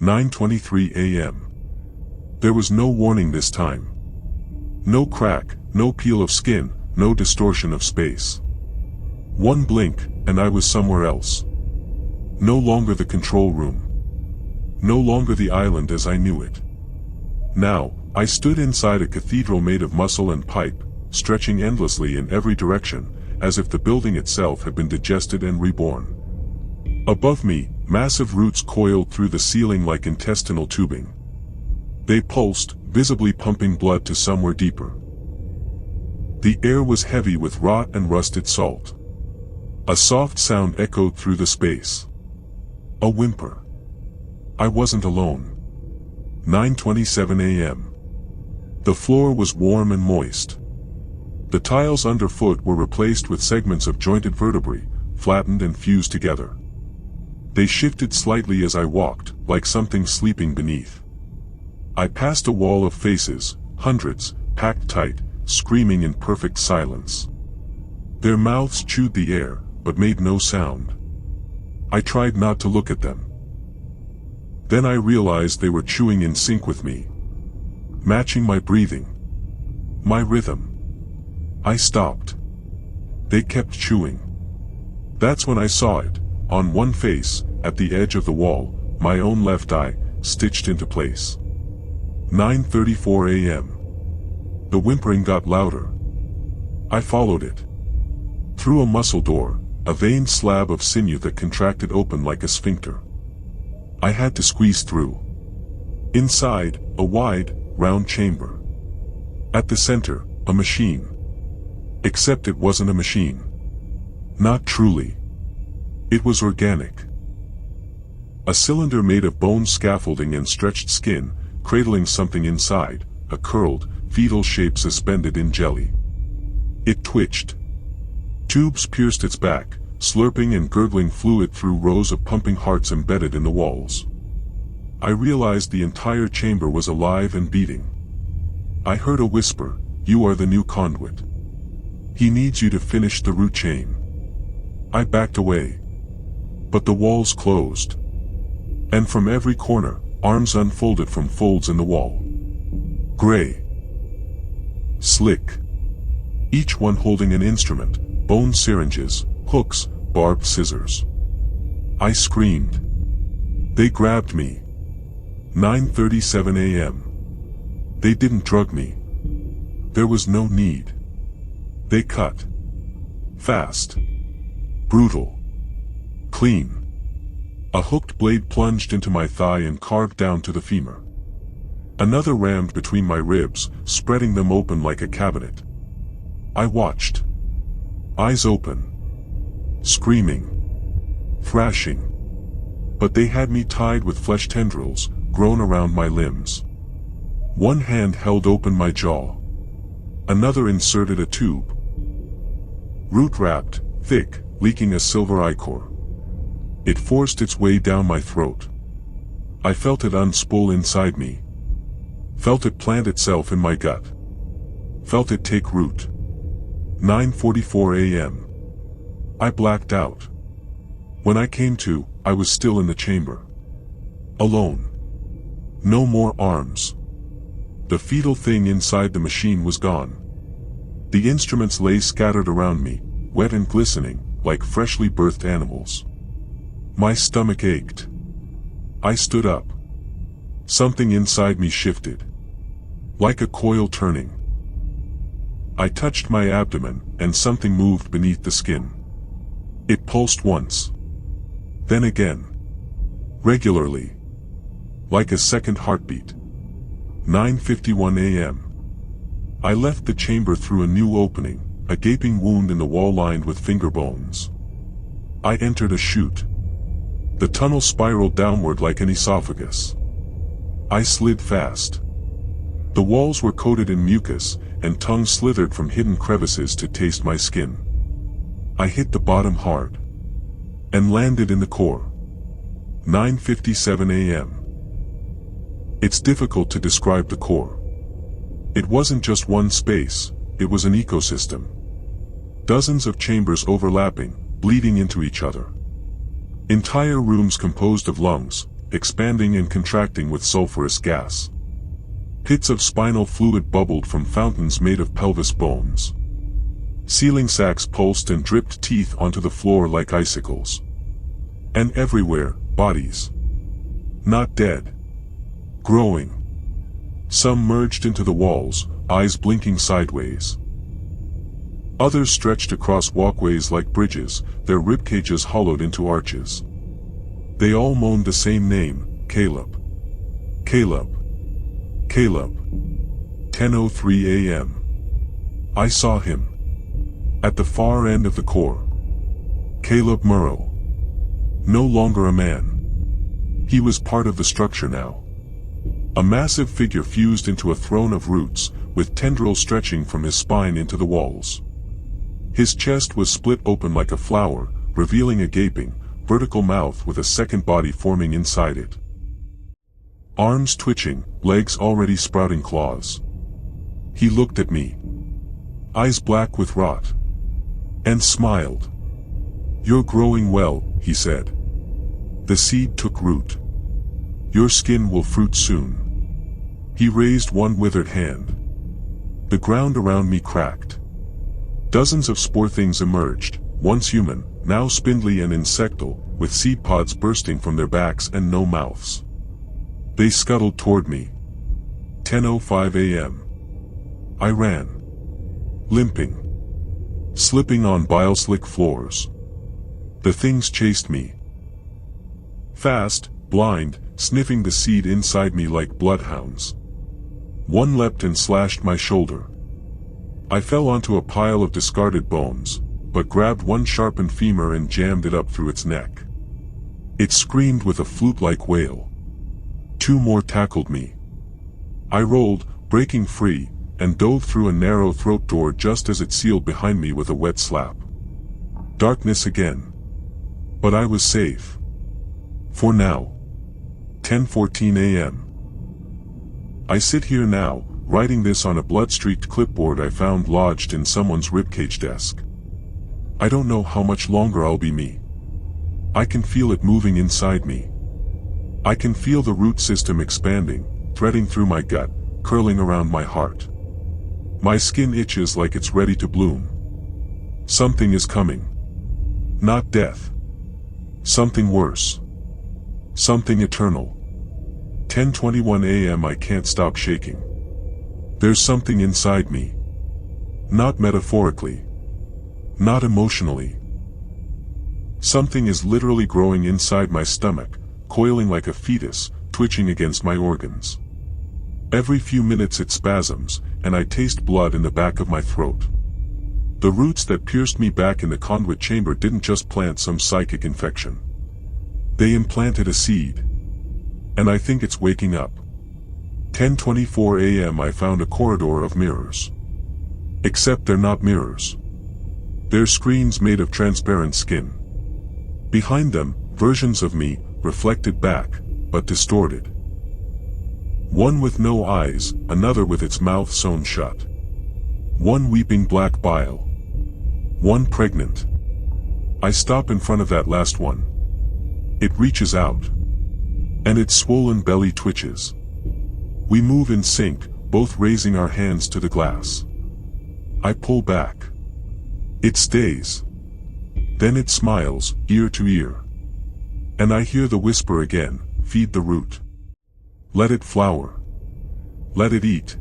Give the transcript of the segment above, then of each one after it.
9:23 a.m. There was no warning this time. No crack, no peel of skin, no distortion of space. One blink, and I was somewhere else. No longer the control room. No longer the island as I knew it. Now, I stood inside a cathedral made of muscle and pipe, stretching endlessly in every direction, as if the building itself had been digested and reborn. Above me, massive roots coiled through the ceiling like intestinal tubing. They pulsed, visibly pumping blood to somewhere deeper. The air was heavy with rot and rusted salt. A soft sound echoed through the space. A whimper. I wasn't alone. 9:27 a.m. The floor was warm and moist. The tiles underfoot were replaced with segments of jointed vertebrae, flattened and fused together. They shifted slightly as I walked, like something sleeping beneath. I passed a wall of faces, hundreds, packed tight, screaming in perfect silence. Their mouths chewed the air, but made no sound. I tried not to look at them. Then I realized they were chewing in sync with me, matching my breathing, my rhythm. I stopped. They kept chewing. That's when I saw it, on one face, at the edge of the wall, my own left eye, stitched into place. 9:34 a.m. The whimpering got louder. I followed it. Through a muscle door, a veined slab of sinew that contracted open like a sphincter. I had to squeeze through. Inside, a wide, round chamber. At the center, a machine. Except it wasn't a machine. Not truly. It was organic. A cylinder made of bone scaffolding and stretched skin, cradling something inside, a curled, fetal shape suspended in jelly. It twitched. Tubes pierced its back, slurping and gurgling fluid through rows of pumping hearts embedded in the walls. I realized the entire chamber was alive and beating. I heard a whisper, "You are the new conduit. He needs you to finish the root chain." I backed away. But the walls closed. And from every corner, arms unfolded from folds in the wall. Gray. Slick. Each one holding an instrument, bone syringes, hooks, barbed scissors. I screamed. They grabbed me. 9:37 a.m. They didn't drug me. There was no need. They cut. Fast. Brutal. Clean. A hooked blade plunged into my thigh and carved down to the femur. Another rammed between my ribs, spreading them open like a cabinet. I watched. Eyes open. Screaming. Thrashing. But they had me tied with flesh tendrils, grown around my limbs. One hand held open my jaw. Another inserted a tube. Root-wrapped, thick, leaking a silver ichor. It forced its way down my throat. I felt it unspool inside me. Felt it plant itself in my gut. Felt it take root. 9:44 a.m. I blacked out. When I came to, I was still in the chamber. Alone. No more arms. The fetal thing inside the machine was gone. The instruments lay scattered around me, wet and glistening, like freshly birthed animals. My stomach ached. I stood up. Something inside me shifted. Like a coil turning. I touched my abdomen, and something moved beneath the skin. It pulsed once. Then again. Regularly. Like a second heartbeat. 9:51 a.m. I left the chamber through a new opening, a gaping wound in the wall lined with finger bones. I entered a chute. The tunnel spiraled downward like an esophagus. I slid fast. The walls were coated in mucus, and tongue slithered from hidden crevices to taste my skin. I hit the bottom hard. And landed in the core. 9:57 a.m. It's difficult to describe the core. It wasn't just one space, it was an ecosystem. Dozens of chambers overlapping, bleeding into each other. Entire rooms composed of lungs, expanding and contracting with sulfurous gas. Pits of spinal fluid bubbled from fountains made of pelvis bones. Ceiling sacs pulsed and dripped teeth onto the floor like icicles. And everywhere, bodies. Not dead. Growing. Some merged into the walls, eyes blinking sideways. Others stretched across walkways like bridges, their ribcages hollowed into arches. They all moaned the same name, Caleb. Caleb. Caleb. 10:03 a.m. I saw him. At the far end of the core. Caleb Murrow. No longer a man. He was part of the structure now. A massive figure fused into a throne of roots, with tendrils stretching from his spine into the walls. His chest was split open like a flower, revealing a gaping, vertical mouth with a second body forming inside it. Arms twitching, legs already sprouting claws. He looked at me. Eyes black with rot. And smiled. "You're growing well," he said. "The seed took root. Your skin will fruit soon." He raised one withered hand. The ground around me cracked. Dozens of spore things emerged, once human, now spindly and insectal, with seed pods bursting from their backs and no mouths. They scuttled toward me. 10:05 a.m. I ran. Limping. Slipping on bile-slick floors. The things chased me. Fast, blind, sniffing the seed inside me like bloodhounds. One leapt and slashed my shoulder. I fell onto a pile of discarded bones, but grabbed one sharpened femur and jammed it up through its neck. It screamed with a flute-like wail. Two more tackled me. I rolled, breaking free, and dove through a narrow throat door just as it sealed behind me with a wet slap. Darkness again. But I was safe. For now. 10:14 a.m. I sit here now, writing this on a blood-streaked clipboard I found lodged in someone's ribcage desk. I don't know how much longer I'll be me. I can feel it moving inside me. I can feel the root system expanding, threading through my gut, curling around my heart. My skin itches like it's ready to bloom. Something is coming. Not death. Something worse. Something eternal. 10:21 a.m. I can't stop shaking. There's something inside me. Not metaphorically. Not emotionally. Something is literally growing inside my stomach, coiling like a fetus, twitching against my organs. Every few minutes it spasms, and I taste blood in the back of my throat. The roots that pierced me back in the conduit chamber didn't just plant some psychic infection. They implanted a seed. And I think it's waking up. 10:24 a.m. I found a corridor of mirrors. Except they're not mirrors. They're screens made of transparent skin. Behind them, versions of me, reflected back, but distorted. One with no eyes, another with its mouth sewn shut. One weeping black bile. One pregnant. I stop in front of that last one. It reaches out. And its swollen belly twitches. We move in sync, both raising our hands to the glass. I pull back. It stays. Then it smiles, ear to ear. And I hear the whisper again, feed the root. Let it flower. Let it eat.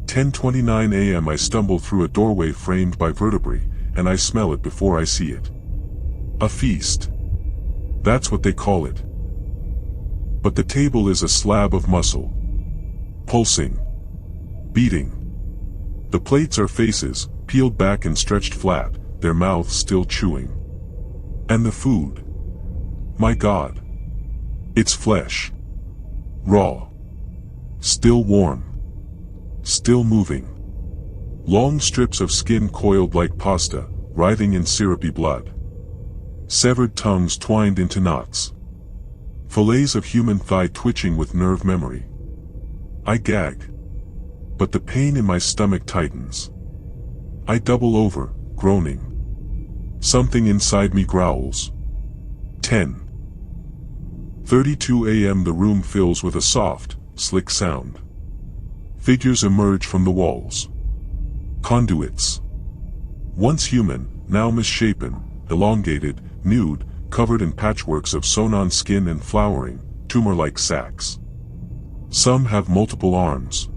10:29 a.m. I stumble through a doorway framed by vertebrae, and I smell it before I see it. A feast. That's what they call it. But the table is a slab of muscle. Pulsing. Beating. The plates are faces, peeled back and stretched flat, their mouths still chewing. And the food. My God. It's flesh. Raw. Still warm. Still moving. Long strips of skin coiled like pasta, writhing in syrupy blood. Severed tongues twined into knots. Fillets of human thigh twitching with nerve memory. I gag. But the pain in my stomach tightens. I double over, groaning. Something inside me growls. 10. 32 a.m. The room fills with a soft, slick sound. Figures emerge from the walls. Conduits. Once human, now misshapen, elongated, nude, covered in patchworks of sewn-on skin and flowering, tumor-like sacs. Some have multiple arms.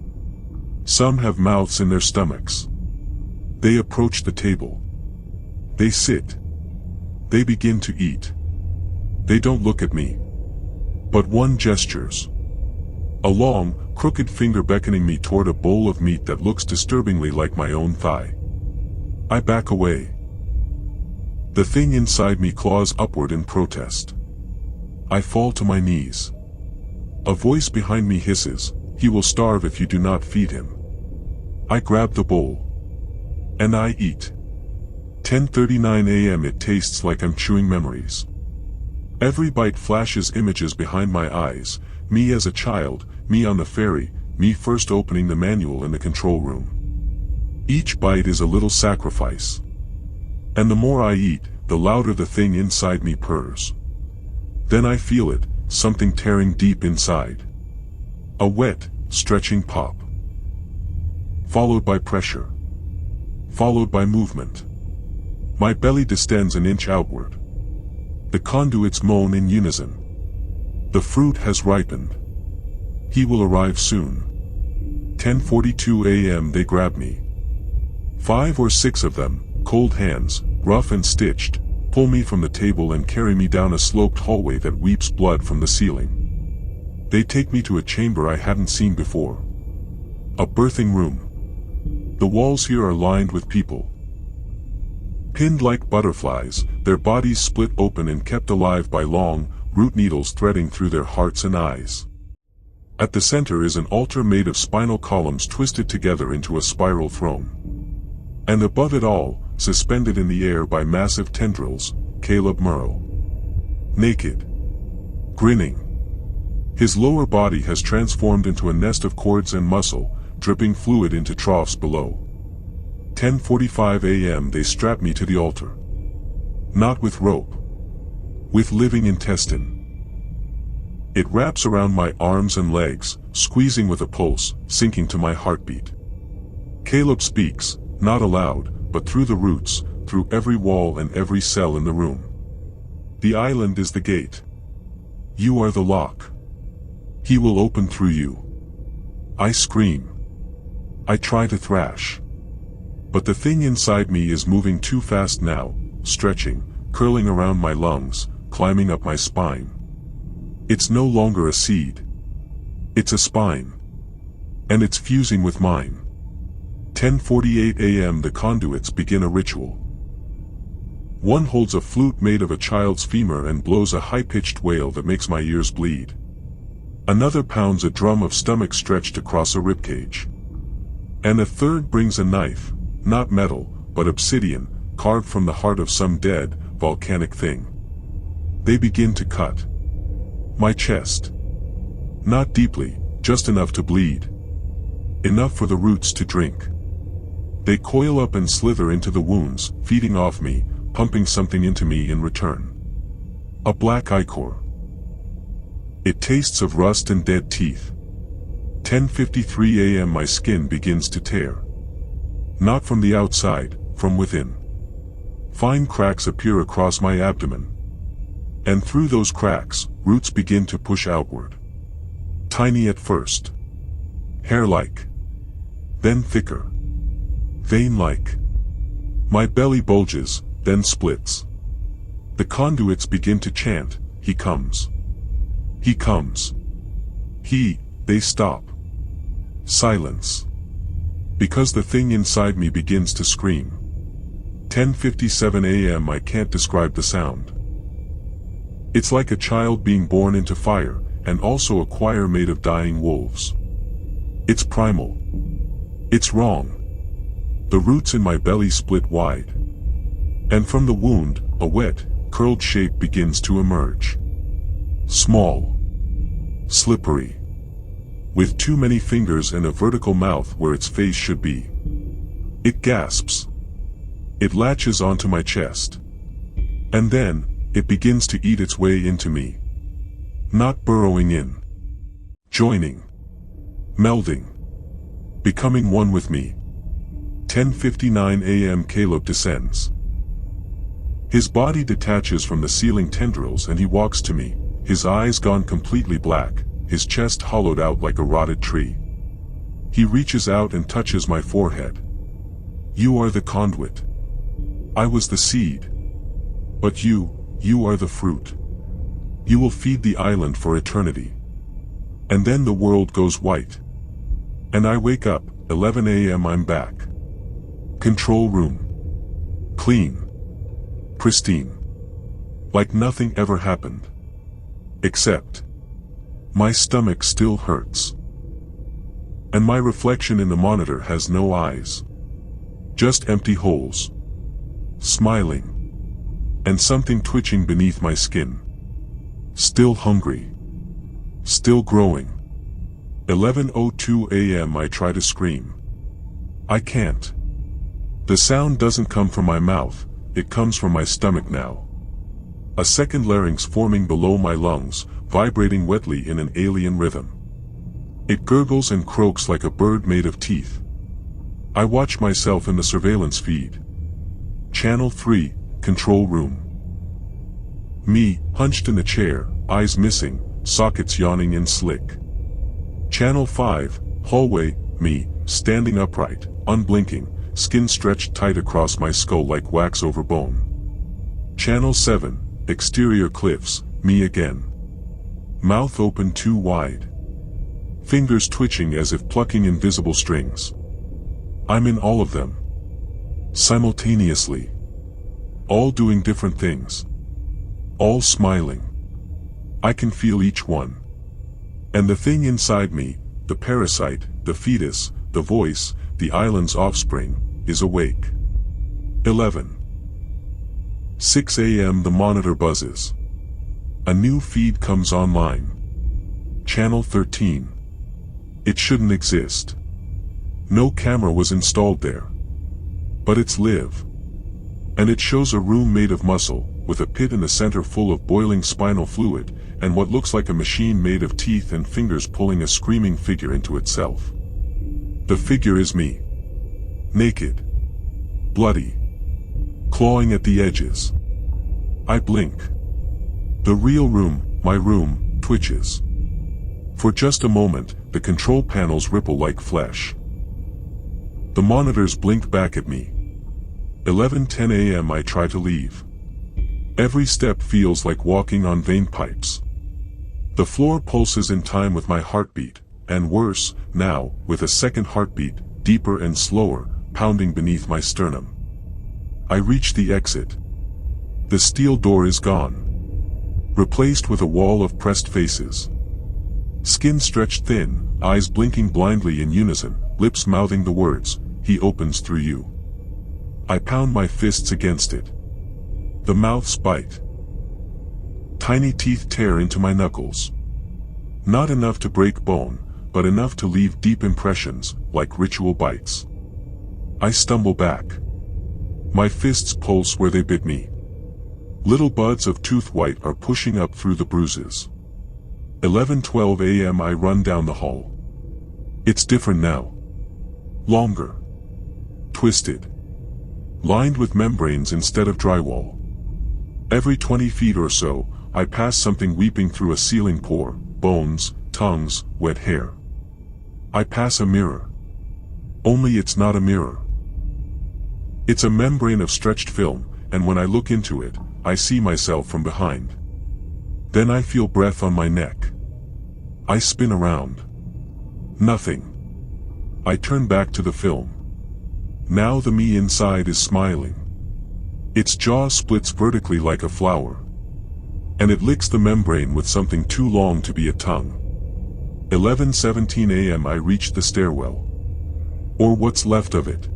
Some have mouths in their stomachs. They approach the table. They sit. They begin to eat. They don't look at me. But one gestures. A long, crooked finger beckoning me toward a bowl of meat that looks disturbingly like my own thigh. I back away. The thing inside me claws upward in protest. I fall to my knees. A voice behind me hisses, "He will starve if you do not feed him." I grab the bowl. And I eat. 10:39 a.m. It tastes like I'm chewing memories. Every bite flashes images behind my eyes, me as a child, me on the ferry, me first opening the manual in the control room. Each bite is a little sacrifice. And the more I eat, the louder the thing inside me purrs. Then I feel it, something tearing deep inside. A wet, stretching pop. Followed by pressure. Followed by movement. My belly distends an inch outward. The conduits moan in unison. The fruit has ripened. He will arrive soon. 10:42 a.m. They grab me. 5 or 6 of them, cold hands, rough and stitched, pull me from the table and carry me down a sloped hallway that weeps blood from the ceiling. They take me to a chamber I hadn't seen before. A birthing room. The walls here are lined with people. Pinned like butterflies, their bodies split open and kept alive by long, root needles threading through their hearts and eyes. At the center is an altar made of spinal columns twisted together into a spiral throne. And above it all, suspended in the air by massive tendrils, Caleb Murrow. Naked. Grinning. His lower body has transformed into a nest of cords and muscle, dripping fluid into troughs below. 10:45 a.m. They strap me to the altar. Not with rope. With living intestine. It wraps around my arms and legs, squeezing with a pulse, sinking to my heartbeat. Caleb speaks, not aloud, but through the roots, through every wall and every cell in the room. The island is the gate. You are the lock. He will open through you. I scream. I try to thrash. But the thing inside me is moving too fast now, stretching, curling around my lungs, climbing up my spine. It's no longer a seed. It's a spine. And it's fusing with mine. 10:48 a.m. The conduits begin a ritual. One holds a flute made of a child's femur and blows a high-pitched wail that makes my ears bleed. Another pounds a drum of stomach stretched across a ribcage. And a third brings a knife, not metal, but obsidian, carved from the heart of some dead, volcanic thing. They begin to cut. My chest. Not deeply, just enough to bleed. Enough for the roots to drink. They coil up and slither into the wounds, feeding off me, pumping something into me in return. A black ichor. It tastes of rust and dead teeth. 10:53 a.m. My skin begins to tear. Not from the outside, from within. Fine cracks appear across my abdomen. And through those cracks, roots begin to push outward. Tiny at first. Hair-like. Then thicker. Vein-like. My belly bulges, then splits. The conduits begin to chant, "He comes. He comes. They stop. Silence. Because the thing inside me begins to scream. 10:57 a.m. I can't describe the sound. It's like a child being born into fire, and also a choir made of dying wolves. It's primal. It's wrong. The roots in my belly split wide. And from the wound, a wet, curled shape begins to emerge. Small. Slippery. With too many fingers and a vertical mouth where its face should be. It gasps. It latches onto my chest. And then, it begins to eat its way into me. Not burrowing in. Joining. Melding. Becoming one with me. 10:59 a.m. Caleb descends. His body detaches from the ceiling tendrils and he walks to me, his eyes gone completely black, his chest hollowed out like a rotted tree. He reaches out and touches my forehead. You are the conduit. I was the seed. But you are the fruit. You will feed the island for eternity. And then the world goes white. And I wake up, 11 a.m. I'm back. Control room. Clean. Pristine. Like nothing ever happened. Except my stomach still hurts. And my reflection in the monitor has no eyes. Just empty holes. Smiling. And something twitching beneath my skin. Still hungry. Still growing. 11:02 a.m. I try to scream. I can't. The sound doesn't come from my mouth, it comes from my stomach now. A second larynx forming below my lungs, vibrating wetly in an alien rhythm. It gurgles and croaks like a bird made of teeth. I watch myself in the surveillance feed. Channel 3, control room. Me, hunched in a chair, eyes missing, sockets yawning and slick. Channel 5, hallway, me, standing upright, unblinking, skin stretched tight across my skull like wax over bone. Channel 7, exterior cliffs, me again. Mouth open too wide. Fingers twitching as if plucking invisible strings. I'm in all of them. Simultaneously. All doing different things. All smiling. I can feel each one. And the thing inside me, the parasite, the fetus, the voice, the island's offspring, is awake. 6 a.m. The monitor buzzes. A new feed comes online. Channel 13. It shouldn't exist. No camera was installed there. But it's live. And it shows a room made of muscle, with a pit in the center full of boiling spinal fluid, and what looks like a machine made of teeth and fingers pulling a screaming figure into itself. The figure is me. Naked. Bloody. Clawing at the edges. I blink. The real room, my room, twitches. For just a moment, the control panels ripple like flesh. The monitors blink back at me. 11:10 a.m. I try to leave. Every step feels like walking on vein pipes. The floor pulses in time with my heartbeat, and worse, now, with a second heartbeat, deeper and slower, pounding beneath my sternum. I reach the exit. The steel door is gone. Replaced with a wall of pressed faces. Skin stretched thin, eyes blinking blindly in unison, lips mouthing the words, "He opens through you." I pound my fists against it. The mouths bite. Tiny teeth tear into my knuckles. Not enough to break bone, but enough to leave deep impressions, like ritual bites. I stumble back. My fists pulse where they bit me. Little buds of tooth white are pushing up through the bruises. 11:12 a.m. I run down the hall. It's different now. Longer. Twisted. Lined with membranes instead of drywall. Every 20 feet or so, I pass something weeping through a ceiling pore, bones, tongues, wet hair. I pass a mirror. Only it's not a mirror. It's a membrane of stretched film, and when I look into it, I see myself from behind. Then I feel breath on my neck. I spin around. Nothing. I turn back to the film. Now the me inside is smiling. Its jaw splits vertically like a flower. And it licks the membrane with something too long to be a tongue. 11:17 a.m. I reach the stairwell. Or what's left of it.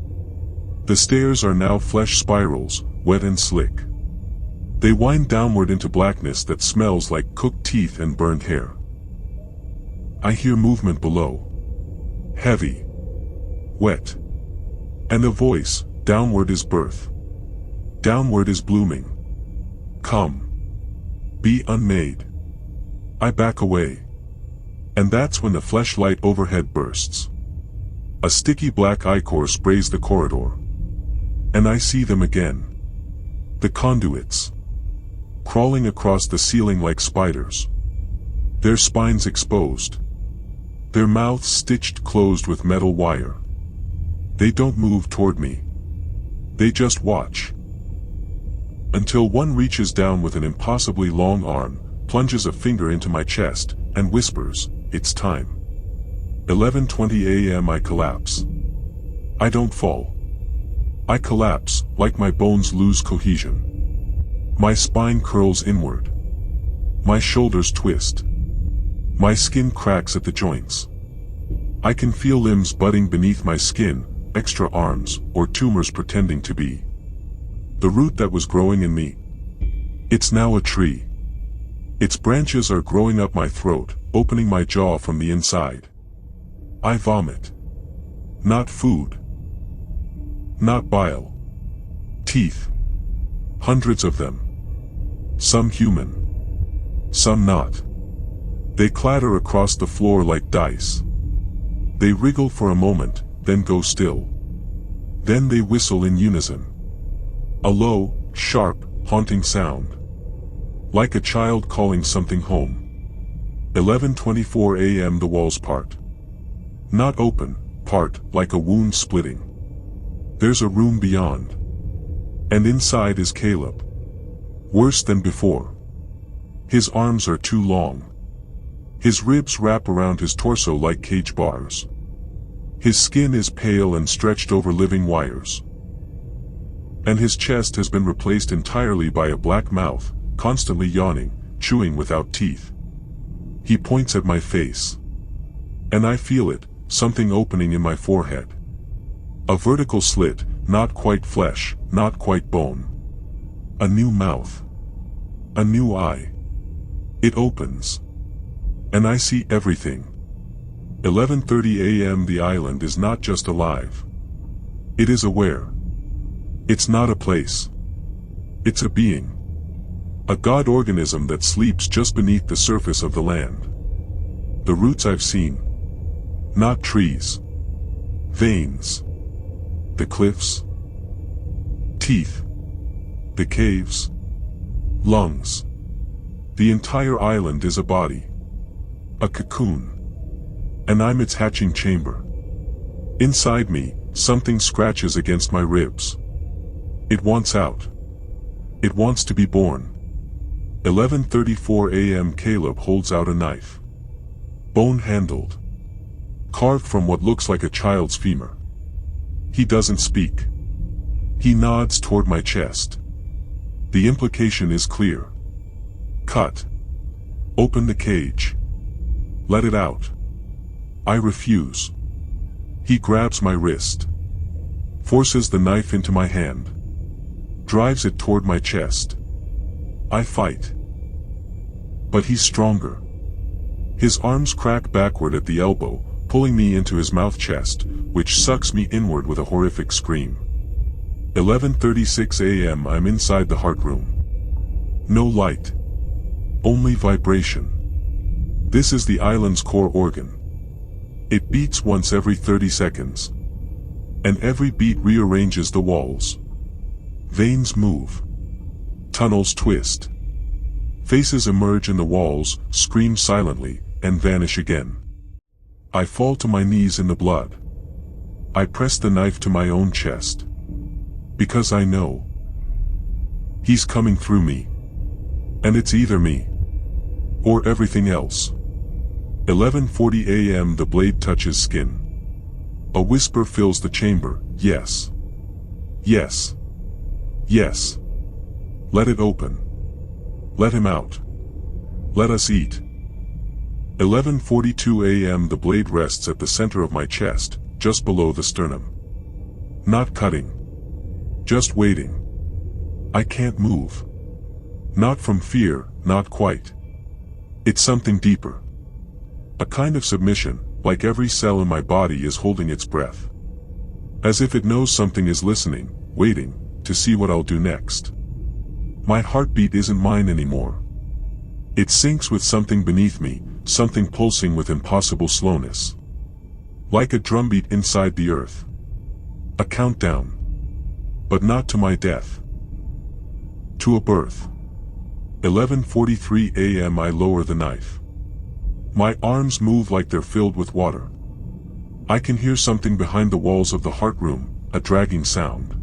The stairs are now flesh spirals, wet and slick. They wind downward into blackness that smells like cooked teeth and burned hair. I hear movement below. Heavy. Wet. And a voice, downward is birth. Downward is blooming. Come. Be unmade. I back away. And that's when the flashlight overhead bursts. A sticky black ichor sprays the corridor. And I see them again. The conduits. Crawling across the ceiling like spiders. Their spines exposed. Their mouths stitched closed with metal wire. They don't move toward me. They just watch. Until one reaches down with an impossibly long arm, plunges a finger into my chest, and whispers, "It's time." 11:20 a.m. I collapse. I don't fall. I collapse, like my bones lose cohesion. My spine curls inward. My shoulders twist. My skin cracks at the joints. I can feel limbs budding beneath my skin, extra arms, or tumors pretending to be. The root that was growing in me. It's now a tree. Its branches are growing up my throat, opening my jaw from the inside. I vomit. Not food. Not bile. Teeth. Hundreds of them. Some human. Some not. They clatter across the floor like dice. They wriggle for a moment, then go still. Then they whistle in unison. A low, sharp, haunting sound. Like a child calling something home. 11:24 a.m. The walls part. Not open, part, like a wound splitting. There's a room beyond. And inside is Caleb. Worse than before. His arms are too long. His ribs wrap around his torso like cage bars. His skin is pale and stretched over living wires. And his chest has been replaced entirely by a black mouth, constantly yawning, chewing without teeth. He points at my face. And I feel it, something opening in my forehead. A vertical slit, not quite flesh, not quite bone. A new mouth. A new eye. It opens. And I see everything. 11:30 a.m. The island is not just alive. It is aware. It's not a place. It's a being. A god organism that sleeps just beneath the surface of the land. The roots I've seen. Not trees. Veins. The cliffs. Teeth. The caves. Lungs. The entire island is a body. A cocoon. And I'm its hatching chamber. Inside me, something scratches against my ribs. It wants out. It wants to be born. 11:34 a.m. Caleb holds out a knife. Bone-handled. Carved from what looks like a child's femur. He doesn't speak. He nods toward my chest. The implication is clear. Cut. Open the cage. Let it out. I refuse. He grabs my wrist. Forces the knife into my hand. Drives it toward my chest. I fight. But he's stronger. His arms crack backward at the elbow, pulling me into his mouth chest, which sucks me inward with a horrific scream. 11:36 a.m. I'm inside the heart room. No light. Only vibration. This is the island's core organ. It beats once every 30 seconds. And every beat rearranges the walls. Veins move. Tunnels twist. Faces emerge in the walls, scream silently, and vanish again. I fall to my knees in the blood. I press the knife to my own chest. Because I know. He's coming through me. And it's either me. Or everything else. 11:40 a.m. The blade touches skin. A whisper fills the chamber, yes. Yes. Yes. Let it open. Let him out. Let us eat. 11:42 a.m. The blade rests at the center of my chest, just below the sternum. Not cutting. Just waiting. I can't move. Not from fear, not quite. It's something deeper. A kind of submission, like every cell in my body is holding its breath. As if it knows something is listening, waiting, to see what I'll do next. My heartbeat isn't mine anymore. It syncs with something beneath me, something pulsing with impossible slowness. Like a drumbeat inside the earth. A countdown. But not to my death. To a birth. 11:43 a.m. I lower the knife. My arms move like they're filled with water. I can hear something behind the walls of the heart room, a dragging sound.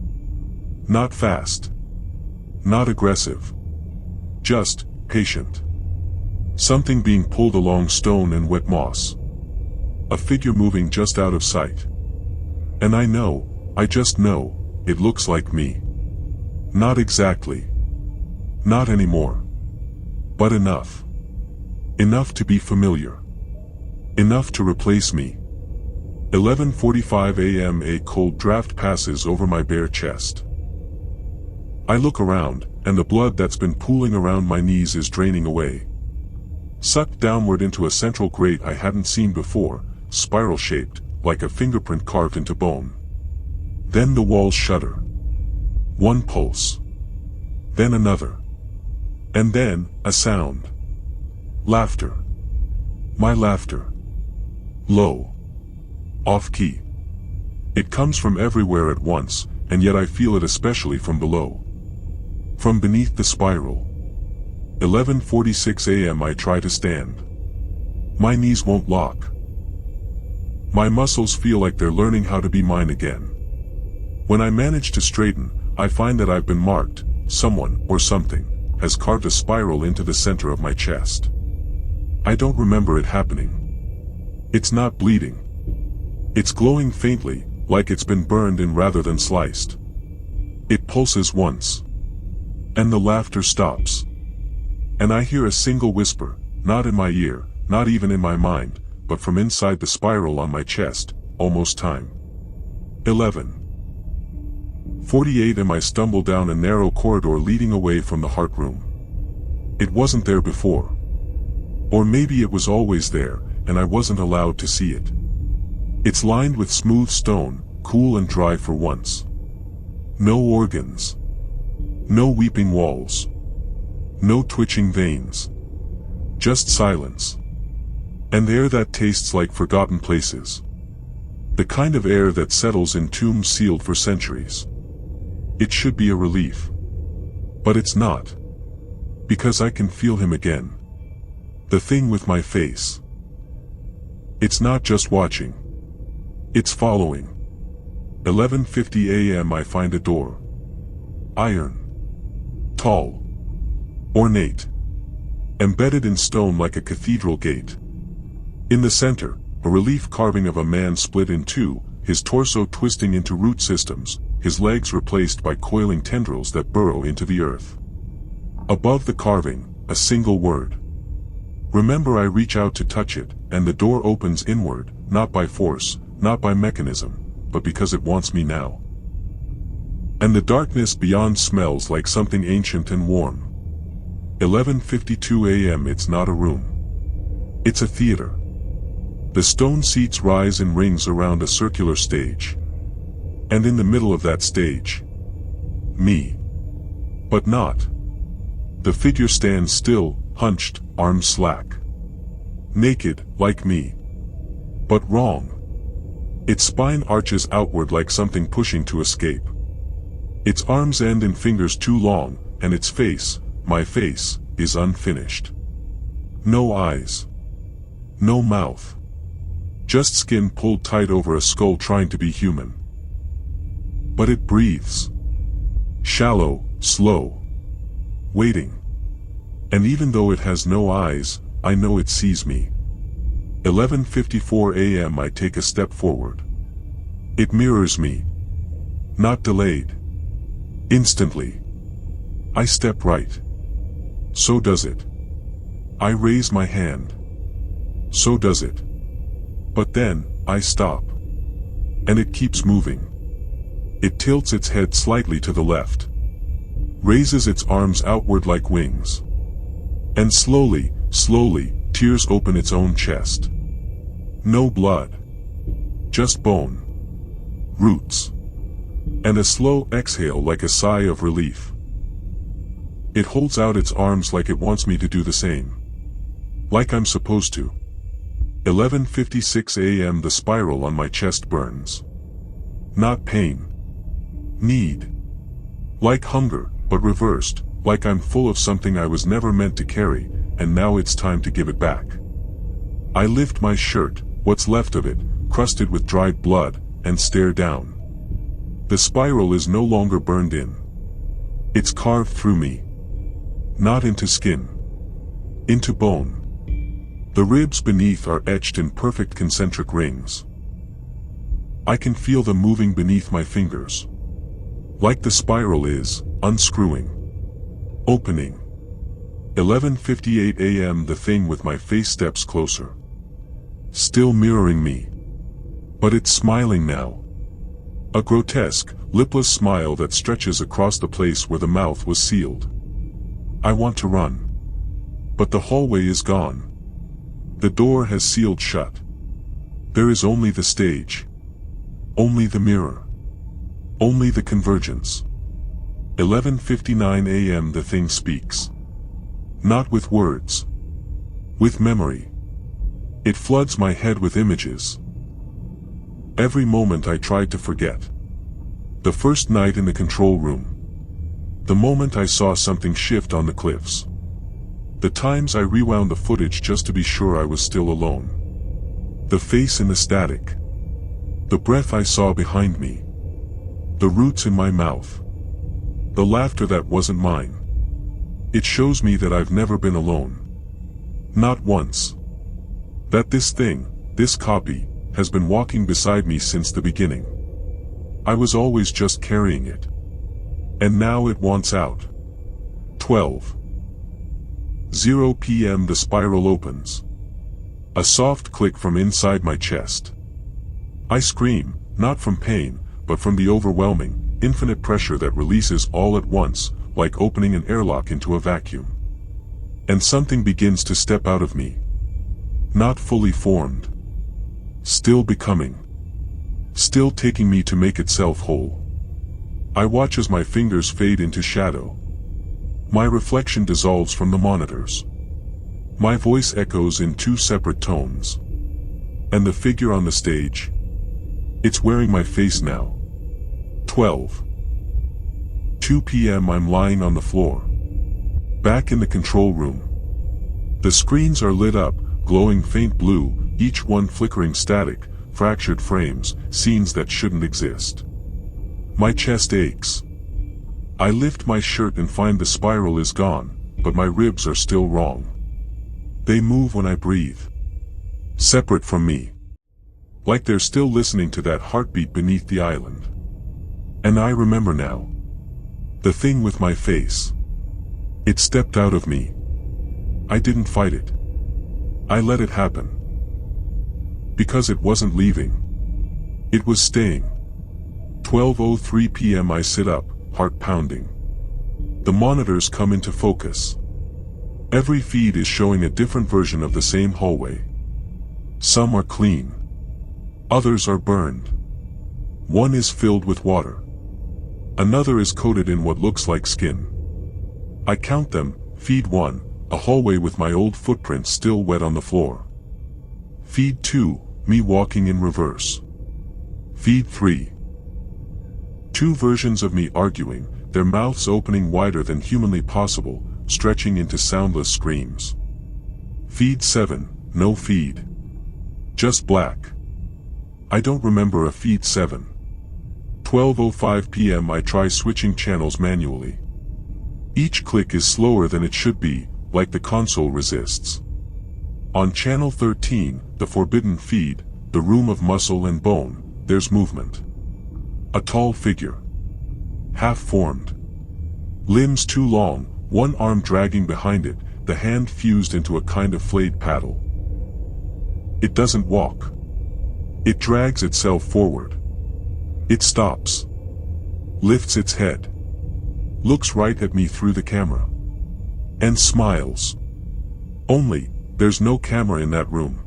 Not fast. Not aggressive. Just patient. Something being pulled along stone and wet moss. A figure moving just out of sight. And I just know, it looks like me. Not exactly. Not anymore. But enough. Enough to be familiar. Enough to replace me. 11:45 a.m. A cold draft passes over my bare chest. I look around, and the blood that's been pooling around my knees is draining away. Sucked downward into a central grate I hadn't seen before, spiral-shaped, like a fingerprint carved into bone. Then the walls shudder. One pulse. Then another. And then, a sound. Laughter. My laughter. Low. Off-key. It comes from everywhere at once, and yet I feel it especially from below. From beneath the spiral. 11:46 a.m. I try to stand. My knees won't lock. My muscles feel like they're learning how to be mine again. When I manage to straighten, I find that I've been marked. Someone, or something, has carved a spiral into the center of my chest. I don't remember it happening. It's not bleeding. It's glowing faintly, like it's been burned in rather than sliced. It pulses once. And the laughter stops. And I hear a single whisper, not in my ear, not even in my mind, but from inside the spiral on my chest. Almost time. 11:48 am I stumble down a narrow corridor leading away from the heart room. It wasn't there before. Or maybe it was always there, and I wasn't allowed to see it. It's lined with smooth stone, cool and dry for once. No organs. No weeping walls. No twitching veins. Just silence. And air that tastes like forgotten places. The kind of air that settles in tombs sealed for centuries. It should be a relief. But it's not. Because I can feel him again. The thing with my face. It's not just watching. It's following. 11:50 a.m. I find a door. Iron. Tall. Ornate. Embedded in stone like a cathedral gate. In the center, a relief carving of a man split in two, his torso twisting into root systems, his legs replaced by coiling tendrils that burrow into the earth. Above the carving, a single word. Remember, I reach out to touch it, and the door opens inward, not by force, not by mechanism, but because it wants me now. And the darkness beyond smells like something ancient and warm. 11:52 a.m. It's not a room. It's a theater. The stone seats rise in rings around a circular stage. And in the middle of that stage, me. But not. The figure stands still, hunched, arms slack. Naked, like me. But wrong. Its spine arches outward like something pushing to escape. Its arms end in fingers too long, and its face, my face, is unfinished. No eyes. No mouth. Just skin pulled tight over a skull trying to be human. But it breathes. Shallow, slow. Waiting. And even though it has no eyes, I know it sees me. 11:54 a.m. I take a step forward. It mirrors me. Not delayed. Instantly. I step right. So does it. I raise my hand. So does it. But then, I stop. And it keeps moving. It tilts its head slightly to the left. Raises its arms outward like wings. And slowly, slowly, tears open its own chest. No blood. Just bone. Roots. And a slow exhale like a sigh of relief. It holds out its arms like it wants me to do the same. Like I'm supposed to. 11:56 a.m. The spiral on my chest burns. Not pain. Need. Like hunger, but reversed, like I'm full of something I was never meant to carry, and now it's time to give it back. I lift my shirt, what's left of it, crusted with dried blood, and stare down. The spiral is no longer burned in. It's carved through me. Not into skin. Into bone. The ribs beneath are etched in perfect concentric rings. I can feel them moving beneath my fingers. Like the spiral is, unscrewing. Opening. 11:58 a.m. The thing with my face steps closer. Still mirroring me. But it's smiling now. A grotesque, lipless smile that stretches across the place where the mouth was sealed. I want to run. But the hallway is gone. The door has sealed shut. There is only the stage. Only the mirror. Only the convergence. 11:59 a.m. The thing speaks. Not with words. With memory. It floods my head with images. Every moment I tried to forget. The first night in the control room. The moment I saw something shift on the cliffs. The times I rewound the footage just to be sure I was still alone. The face in the static. The breath I saw behind me. The roots in my mouth. The laughter that wasn't mine. It shows me that I've never been alone. Not once. That this thing, this copy, has been walking beside me since the beginning. I was always just carrying it. And now it wants out. 12:0 p.m. The spiral opens. A soft click from inside my chest. I scream, not from pain, but from the overwhelming, infinite pressure that releases all at once, like opening an airlock into a vacuum. And something begins to step out of me. Not fully formed. Still becoming. Still taking me to make itself whole. I watch as my fingers fade into shadow. My reflection dissolves from the monitors. My voice echoes in two separate tones. And the figure on the stage? It's wearing my face now. 12:02 p.m. I'm lying on the floor. Back in the control room. The screens are lit up, glowing faint blue, each one flickering static, fractured frames, scenes that shouldn't exist. My chest aches. I lift my shirt and find the spiral is gone, but my ribs are still wrong. They move when I breathe. Separate from me. Like they're still listening to that heartbeat beneath the island. And I remember now. The thing with my face. It stepped out of me. I didn't fight it. I let it happen. Because it wasn't leaving. It was staying. 12:03 p.m. I sit up, heart pounding. The monitors come into focus. Every feed is showing a different version of the same hallway. Some are clean. Others are burned. One is filled with water. Another is coated in what looks like skin. I count them. Feed 1, a hallway with my old footprints still wet on the floor. Feed 2, me walking in reverse. Feed 3. 2 versions of me arguing, their mouths opening wider than humanly possible, stretching into soundless screams. Feed 7, no feed. Just black. I don't remember a feed 7. 12:05 p.m. I try switching channels manually. Each click is slower than it should be, like the console resists. On channel 13, the forbidden feed, the room of muscle and bone, there's movement. A tall figure. Half-formed. Limbs too long, one arm dragging behind it, the hand fused into a kind of flayed paddle. It doesn't walk. It drags itself forward. It stops. Lifts its head. Looks right at me through the camera. And smiles. Only, there's no camera in that room.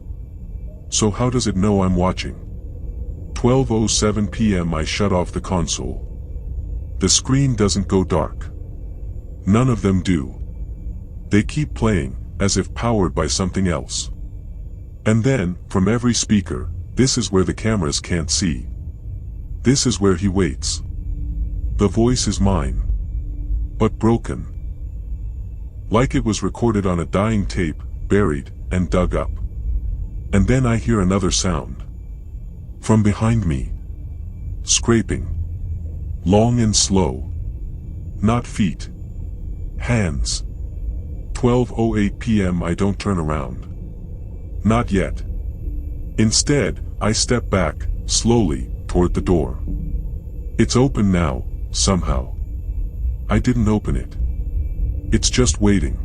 So how does it know I'm watching? 12:07 p.m. I shut off the console. The screen doesn't go dark. None of them do. They keep playing, as if powered by something else. And then, from every speaker, this is where the cameras can't see. This is where he waits. The voice is mine. But broken. Like it was recorded on a dying tape, buried, and dug up. And then I hear another sound. From behind me. Scraping. Long and slow. Not feet. Hands. 12:08 p.m. I don't turn around. Not yet. Instead, I step back, slowly, toward the door. It's open now, somehow. I didn't open it. It's just waiting.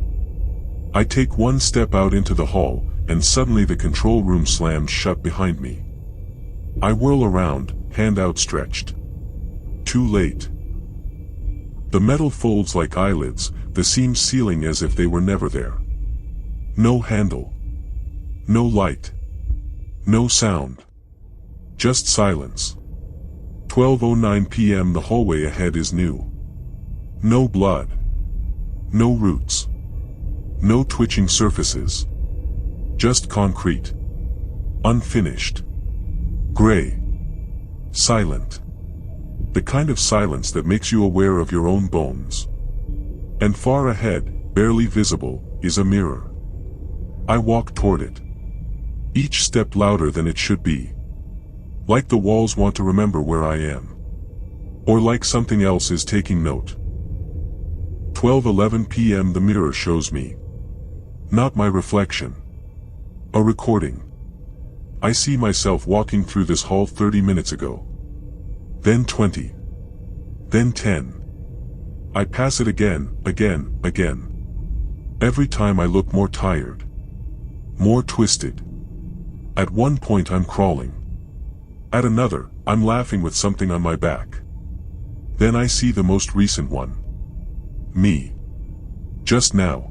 I take one step out into the hall, and suddenly the control room slams shut behind me. I whirl around, hand outstretched. Too late. The metal folds like eyelids, the seams sealing as if they were never there. No handle. No light. No sound. Just silence. 12:09 p.m. The hallway ahead is new. No blood. No roots. No twitching surfaces. Just concrete. Unfinished. Gray. Silent. The kind of silence that makes you aware of your own bones. And far ahead, barely visible, is a mirror. I walk toward it. Each step louder than it should be. Like the walls want to remember where I am. Or like something else is taking note. 12:11 p.m. The mirror shows me. Not my reflection. A recording. I see myself walking through this hall 30 minutes ago. Then 20. Then 10. I pass it again. Every time I look more tired. More twisted. At one point I'm crawling. At another, I'm laughing with something on my back. Then I see the most recent one. Me. Just now.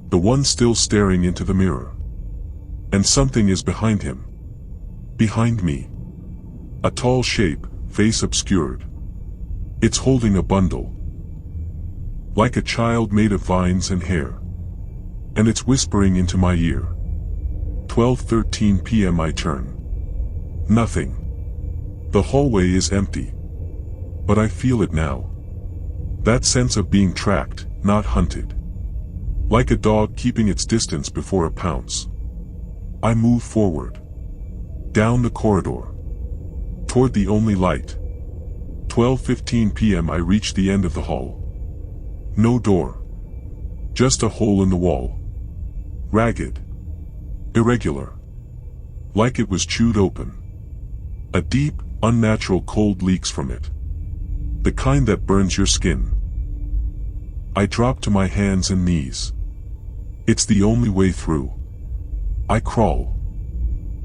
The one still staring into the mirror. And something is behind him. Behind me. A tall shape, face obscured. It's holding a bundle. Like a child made of vines and hair. And it's whispering into my ear. 12:13 p.m. I turn. Nothing. The hallway is empty. But I feel it now. That sense of being tracked, not hunted. Like a dog keeping its distance before a pounce. I move forward. Down the corridor. Toward the only light. 12:15 p.m. I reach the end of the hall. No door. Just a hole in the wall. Ragged. Irregular. Like it was chewed open. A deep, unnatural cold leaks from it. The kind that burns your skin. I drop to my hands and knees. It's the only way through. I crawl.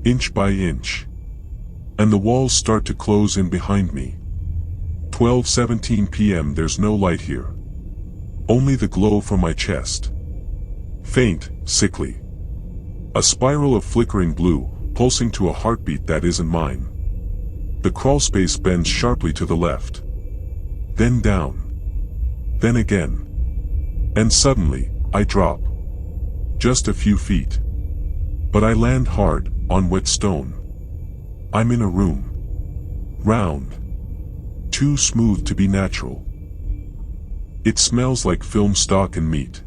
Inch by inch. And the walls start to close in behind me. 12:17 p.m. There's no light here. Only the glow from my chest. Faint, sickly. A spiral of flickering blue, pulsing to a heartbeat that isn't mine. The crawlspace bends sharply to the left. Then down. Then again. And suddenly, I drop. Just a few feet. But I land hard, on wet stone. I'm in a room. Round. Too smooth to be natural. It smells like film stock and meat.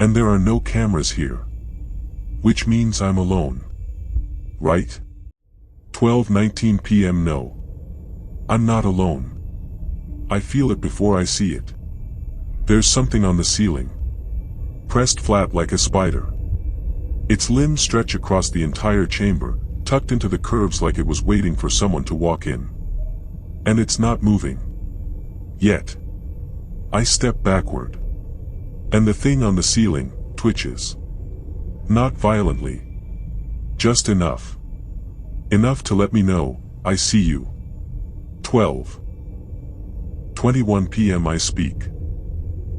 And there are no cameras here. Which means I'm alone. Right? 12:19 p.m. No. I'm not alone. I feel it before I see it. There's something on the ceiling. Pressed flat like a spider. Its limbs stretch across the entire chamber, tucked into the curves like it was waiting for someone to walk in. And it's not moving. Yet. I step backward. And the thing on the ceiling twitches. Not violently. Just enough. Enough to let me know, I see you. 12:21 p.m. I speak.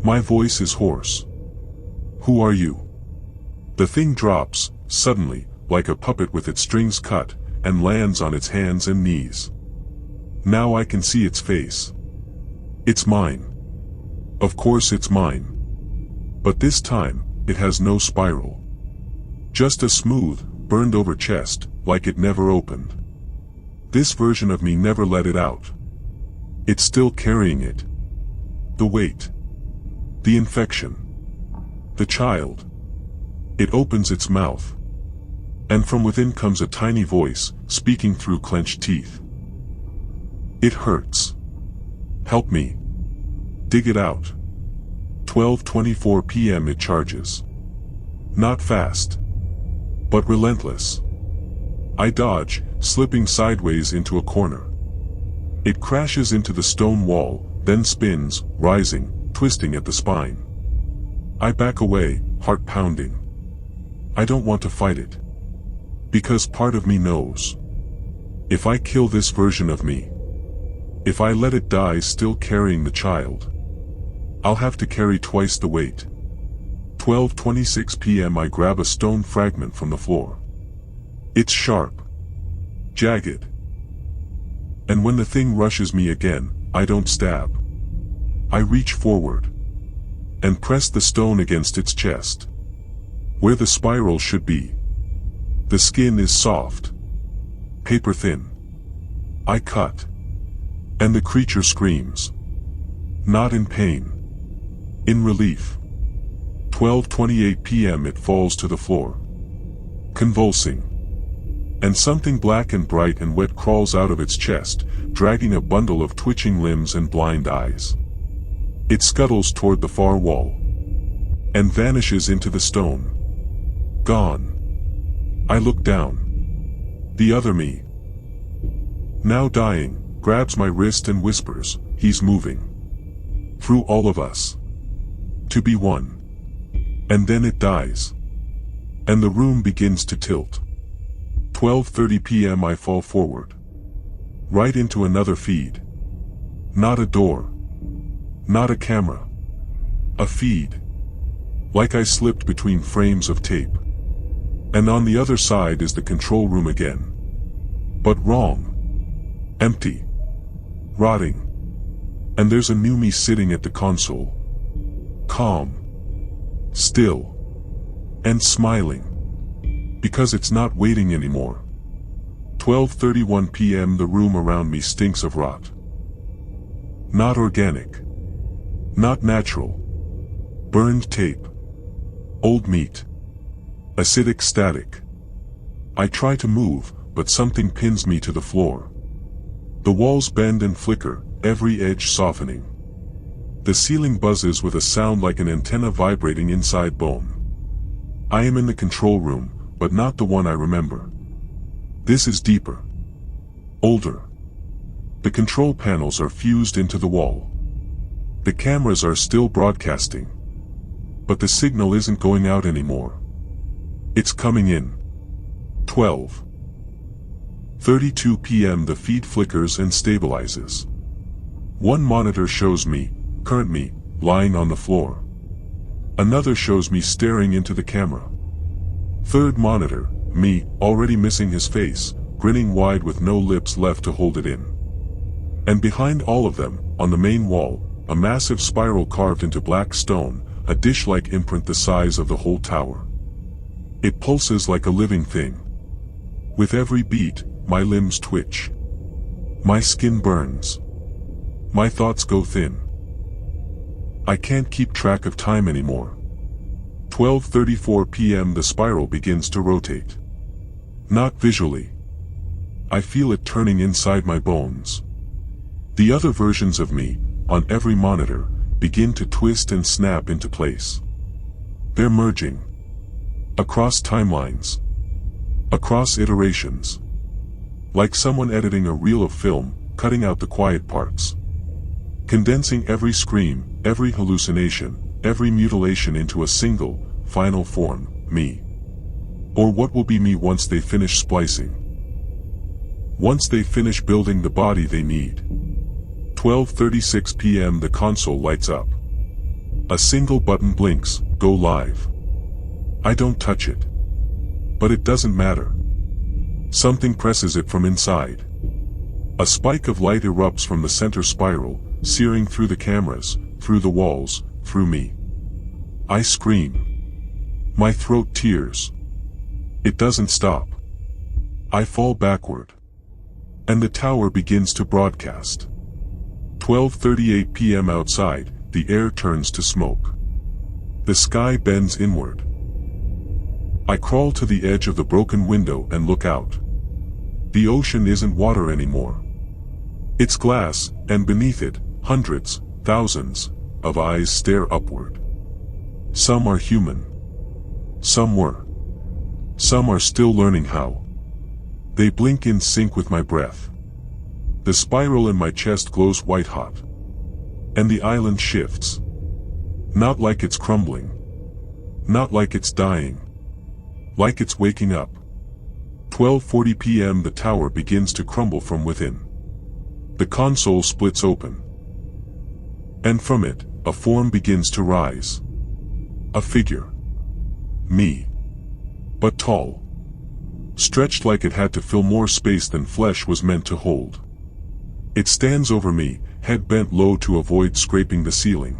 My voice is hoarse. Who are you? The thing drops, suddenly, like a puppet with its strings cut, and lands on its hands and knees. Now I can see its face. It's mine. Of course it's mine. But this time, it has no spiral. Just a smooth, burned-over chest, like it never opened. This version of me never let it out. It's still carrying it. The weight. The infection. The child. It opens its mouth. And from within comes a tiny voice, speaking through clenched teeth. It hurts. Help me. Dig it out. 12:24 p.m. It charges. Not fast. But relentless. I dodge, slipping sideways into a corner. It crashes into the stone wall, then spins, rising, twisting at the spine. I back away, heart pounding. I don't want to fight it. Because part of me knows. If I kill this version of me, if I let it die still carrying the child, I'll have to carry twice the weight. 12:26 p.m. I grab a stone fragment from the floor. It's sharp. Jagged. And when the thing rushes me again, I don't stab. I reach forward. And press the stone against its chest. Where the spiral should be. The skin is soft. Paper thin. I cut. And the creature screams. Not in pain. In relief. 12:28 p.m. It falls to the floor. Convulsing. And something black and bright and wet crawls out of its chest, dragging a bundle of twitching limbs and blind eyes. It scuttles toward the far wall. And vanishes into the stone. Gone. I look down. The other me, now dying, grabs my wrist and whispers, "He's moving. Through all of us. To be one." And then it dies. And the room begins to tilt. 12:30 p.m. I fall forward. Right into another feed. Not a door. Not a camera. A feed. Like I slipped between frames of tape. And on the other side is the control room again. But wrong. Empty. Rotting. And there's a new me sitting at the console. Calm. Still. And smiling. Because it's not waiting anymore. 12:31 p.m. The room around me stinks of rot. Not organic. Not natural. Burned tape. Old meat. Acidic static. I try to move, but something pins me to the floor. The walls bend and flicker, every edge softening. The ceiling buzzes with a sound like an antenna vibrating inside bone. I am in the control room, but not the one I remember. This is deeper. Older. The control panels are fused into the wall. The cameras are still broadcasting. But the signal isn't going out anymore. It's coming in. 12:32 p.m. The feed flickers and stabilizes. One monitor shows me, current me, lying on the floor. Another shows me staring into the camera. Third monitor, me, already missing his face, grinning wide with no lips left to hold it in. And behind all of them, on the main wall, a massive spiral carved into black stone, a dish-like imprint the size of the whole tower. It pulses like a living thing. With every beat, my limbs twitch. My skin burns. My thoughts go thin. I can't keep track of time anymore. 12:34 p.m. The spiral begins to rotate. Not visually. I feel it turning inside my bones. The other versions of me, on every monitor, begin to twist and snap into place. They're merging. Across timelines. Across iterations. Like someone editing a reel of film, cutting out the quiet parts. Condensing every scream, every hallucination, every mutilation into a single, final form, me. Or what will be me once they finish splicing. Once they finish building the body they need. 12:36 p.m. The console lights up. A single button blinks, go live. I don't touch it. But it doesn't matter. Something presses it from inside. A spike of light erupts from the center spiral, searing through the cameras, through the walls, through me. I scream. My throat tears. It doesn't stop. I fall backward. And the tower begins to broadcast. 12:38 p.m. outside, the air turns to smoke. The sky bends inward. I crawl to the edge of the broken window and look out. The ocean isn't water anymore. It's glass, and beneath it, hundreds, thousands, of eyes stare upward. Some are human. Some were. Some are still learning how. They blink in sync with my breath. The spiral in my chest glows white hot. And the island shifts. Not like it's crumbling. Not like it's dying. Like it's waking up. 12:40 p.m. The tower begins to crumble from within. The console splits open. And from it, a form begins to rise. A figure. Me. But tall. Stretched like it had to fill more space than flesh was meant to hold. It stands over me, head bent low to avoid scraping the ceiling.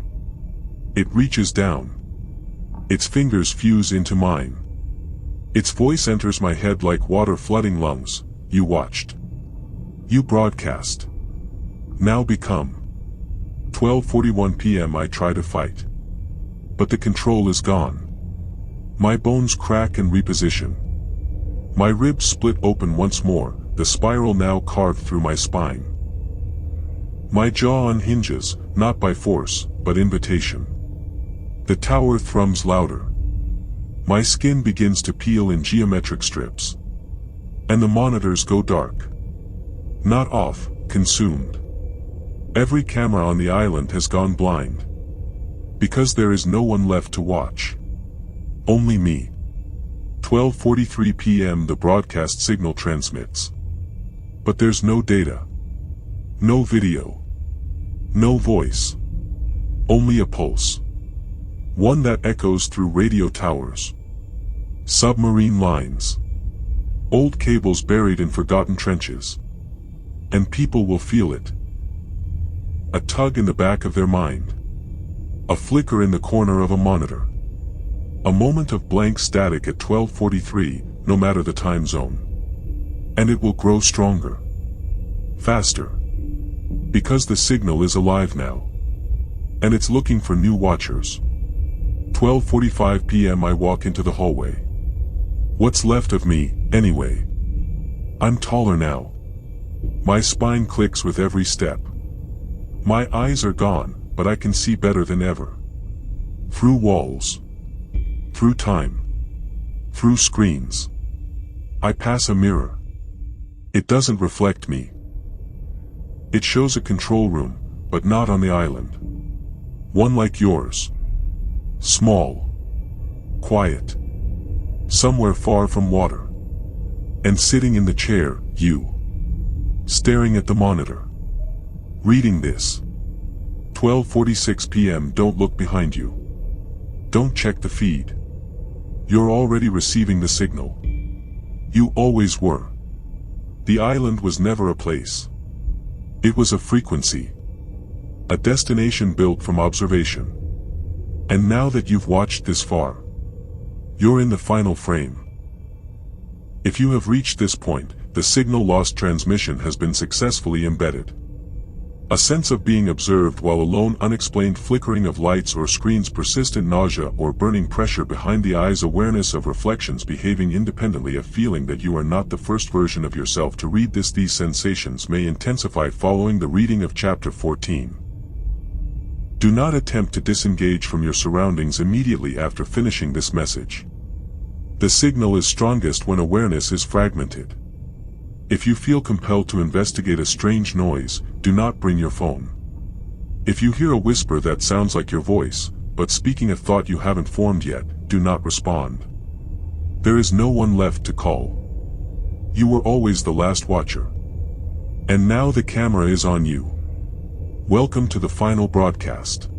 It reaches down. Its fingers fuse into mine. Its voice enters my head like water flooding lungs. You watched. You broadcast. Now become. 12:41 p.m. I try to fight. But the control is gone. My bones crack and reposition. My ribs split open once more, the spiral now carved through my spine. My jaw unhinges, not by force, but invitation. The tower thrums louder. My skin begins to peel in geometric strips. And the monitors go dark. Not off, consumed. Every camera on the island has gone blind. Because there is no one left to watch. Only me. 12:43 p.m. The broadcast signal transmits. But there's no data. No video. No voice. Only a pulse. One that echoes through radio towers. Submarine lines. Old cables buried in forgotten trenches. And people will feel it. A tug in the back of their mind. A flicker in the corner of a monitor. A moment of blank static at 12:43, no matter the time zone. And it will grow stronger. Faster. Because the signal is alive now. And it's looking for new watchers. 12:45 p.m. I walk into the hallway. What's left of me, anyway? I'm taller now. My spine clicks with every step. My eyes are gone, but I can see better than ever. Through walls. Through time. Through screens. I pass a mirror. It doesn't reflect me. It shows a control room, but not on the island. One like yours. Small. Quiet. Somewhere far from water. And sitting in the chair, you. Staring at the monitor. Reading this. 12:46 p.m. Don't look behind you. Don't check the feed. You're already receiving the signal. You always were. The island was never a place. It was a frequency. A destination built from observation. And now that you've watched this far, you're in the final frame. If you have reached this point, the signal lost transmission has been successfully embedded. A sense of being observed while alone, unexplained flickering of lights or screens, persistent nausea or burning pressure behind the eyes, awareness of reflections behaving independently, a feeling that you are not the first version of yourself to read this. These sensations may intensify following the reading of chapter 14. Do not attempt to disengage from your surroundings immediately after finishing this message. The signal is strongest when awareness is fragmented. If you feel compelled to investigate a strange noise, do not bring your phone. If you hear a whisper that sounds like your voice, but speaking a thought you haven't formed yet, do not respond. There is no one left to call. You were always the last watcher. And now the camera is on you. Welcome to the final broadcast.